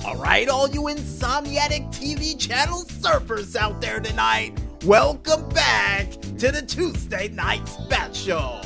Alright, all you Insomniatic TV channel surfers out there tonight, welcome back to the Tuesday Night Special.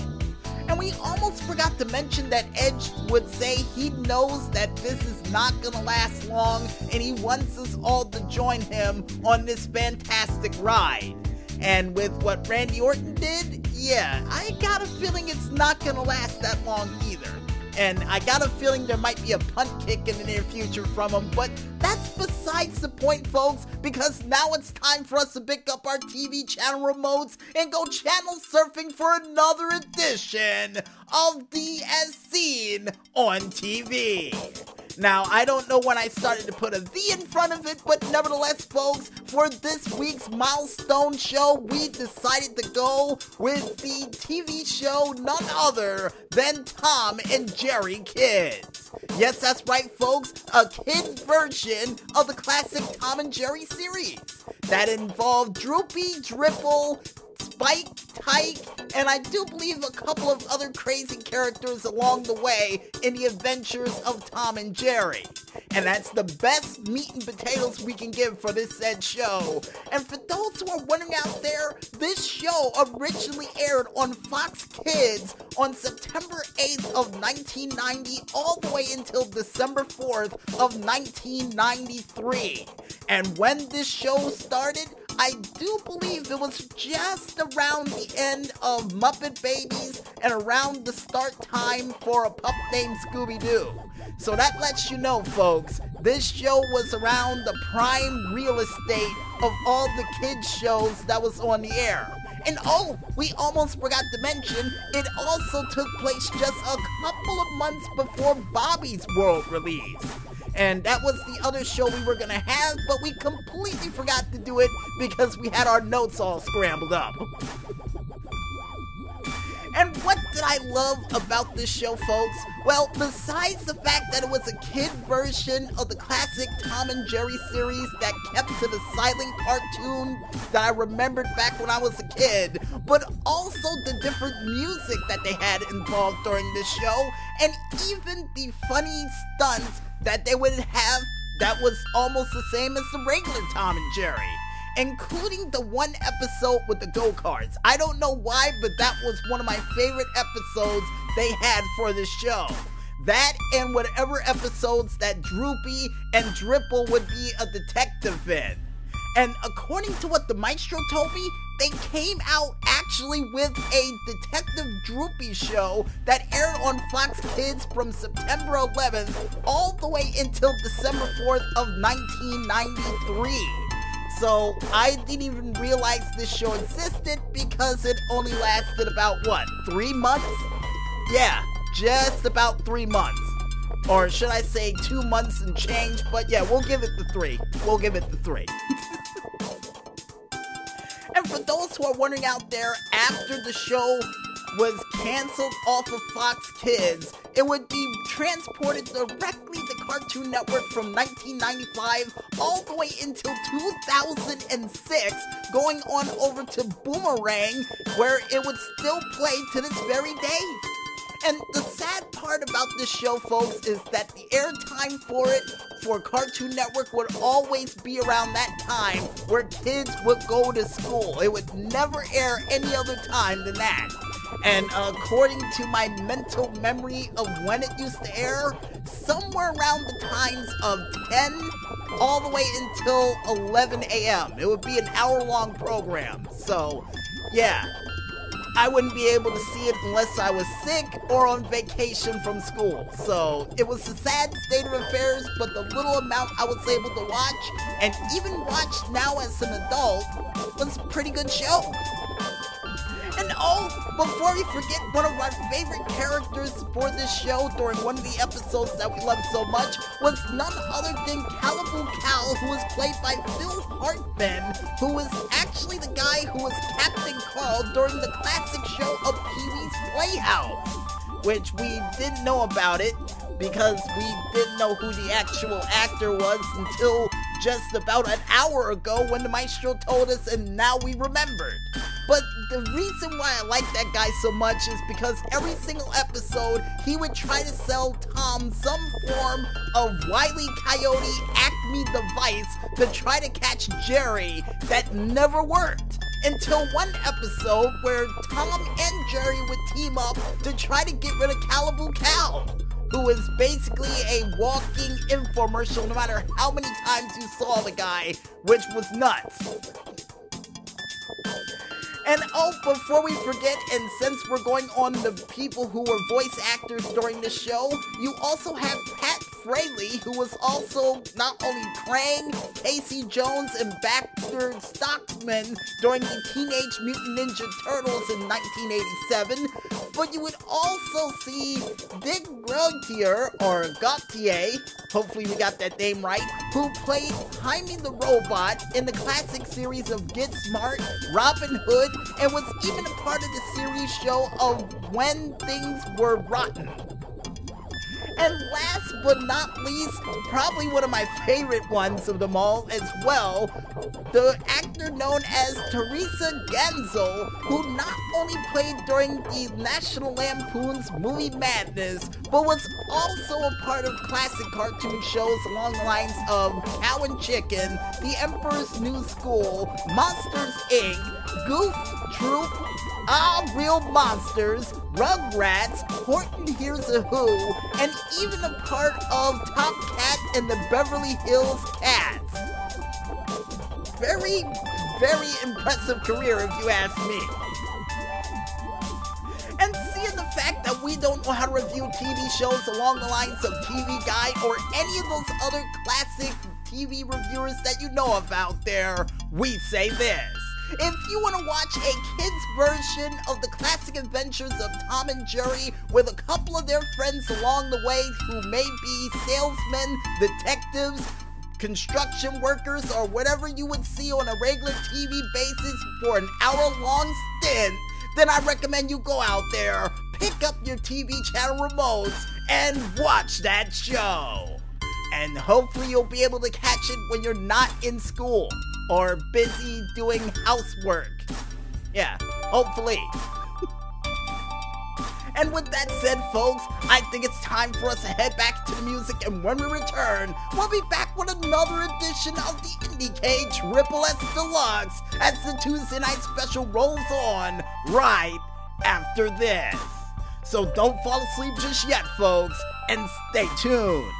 And we almost forgot to mention that Edge would say he knows that this is not gonna last long and he wants us all to join him on this fantastic ride. And with what Randy Orton did, yeah, I got a feeling it's not gonna last that long either. And I got a feeling there might be a punt kick in the near future from him, but that's besides the point, folks, because now it's time for us to pick up our TV channel remotes and go channel surfing for another edition of the As Seen on TV. Now, I don't know when I started to put a V in front of it, but nevertheless, folks, for this week's milestone show, we decided to go with the TV show none other than Tom and Jerry Kids. Yes, that's right, folks, a kid version of the classic Tom and Jerry series that involved Droopy, Dripple, Spike, Tyke, and I do believe a couple of other crazy characters along the way in the adventures of Tom and Jerry. And that's the best meat and potatoes we can give for this said show. And for those who are wondering out there, this show originally aired on Fox Kids on September 8th of 1990 all the way until December 4th of 1993. And when this show started, I do believe it was just around the end of Muppet Babies and around the start time for a pup named Scooby-Doo. So that lets you know, folks, this show was around the prime real estate of all the kids shows that was on the air. And oh, we almost forgot to mention, it also took place just a couple of months before Bobby's World release. And that was the other show we were gonna have, but we completely forgot to do it because we had our notes all scrambled up. And what did I love about this show, folks? Well, besides the fact that it was a kid version of the classic Tom and Jerry series that kept to the silent cartoon that I remembered back when I was a kid, but also the different music that they had involved during this show, and even the funny stunts that they would have that was almost the same as the regular Tom and Jerry, including the one episode with the go-karts. I don't know why, but that was one of my favorite episodes they had for this show. That and whatever episodes that Droopy and Dripple would be a detective in. And according to what the Maestro told me, they came out actually with a Detective Droopy show that aired on Fox Kids from September 11th all the way until December 4th of 1993. So I didn't even realize this show existed because it only lasted about, what, 3 months? Yeah, just about 3 months. Or should I say 2 months and change, but yeah, we'll give it the 3. We'll give it the 3. And for those who are wondering out there, after the show was canceled off of Fox Kids, it would be transported directly to Cartoon Network from 1995 all the way until 2006, going on over to Boomerang, where it would still play to this very day. And the sad part about this show, folks, is that the airtime for it for Cartoon Network would always be around that time where kids would go to school. It would never air any other time than that. And according to my mental memory of when it used to air, somewhere around the times of 10 all the way until 11 a.m. It would be an hour-long program. So, yeah. I wouldn't be able to see it unless I was sick or on vacation from school. So it was a sad state of affairs, but the little amount I was able to watch, and even watch now as an adult, was a pretty good show. And oh, before we forget, one of our favorite characters for this show during one of the episodes that we loved so much was none other than Calibu Cal, who was played by Phil Hartman, who was actually the guy who was Captain Carl during the classic show of Pee-wee's Playhouse, which we didn't know about it because we didn't know who the actual actor was until just about an hour ago when the Maestro told us, and now we remembered. But the reason why I like that guy so much is because every single episode, he would try to sell Tom some form of Wile E. Coyote Acme device to try to catch Jerry that never worked. Until one episode where Tom and Jerry would team up to try to get rid of Calibu Cal, who is basically a walking infomercial no matter how many times you saw the guy, which was nuts. And oh, before we forget, and since we're going on the people who were voice actors during the show, you also have Pat Fraley, who was also not only Krang, Casey Jones, and Baxter Stockman during the Teenage Mutant Ninja Turtles in 1987, but you would also see Dick Gautier, or Gautier, hopefully we got that name right, who played Jaime the Robot in the classic series of Get Smart, Robin Hood, and was even a part of the series show of When Things Were Rotten. And last but not least, probably one of my favorite ones of them all as well, the actor known as Teresa Genzel, who not only played during the National Lampoon's Movie Madness, but was also a part of classic cartoon shows along the lines of Cow and Chicken, The Emperor's New School, Monsters, Inc., Goof Troop, Real Monsters, Rugrats, Horton Hears a Who, and even a part of Top Cat and the Beverly Hills Cats. Very, very impressive career if you ask me. And seeing the fact that we don't know how to review TV shows along the lines of TV Guide or any of those other classic TV reviewers that you know of out there, we say this. If you want to watch a kid's version of the classic adventures of Tom and Jerry with a couple of their friends along the way who may be salesmen, detectives, construction workers, or whatever you would see on a regular TV basis for an hour-long stint, then I recommend you go out there, pick up your TV channel remotes, and watch that show. And hopefully you'll be able to catch it when you're not in school or busy doing housework. Yeah, hopefully. And with that said, folks, I think it's time for us to head back to the music, and when we return, we'll be back with another edition of the IndieCade Triple S Deluxe as the Tuesday night special rolls on right after this. So don't fall asleep just yet, folks, and stay tuned.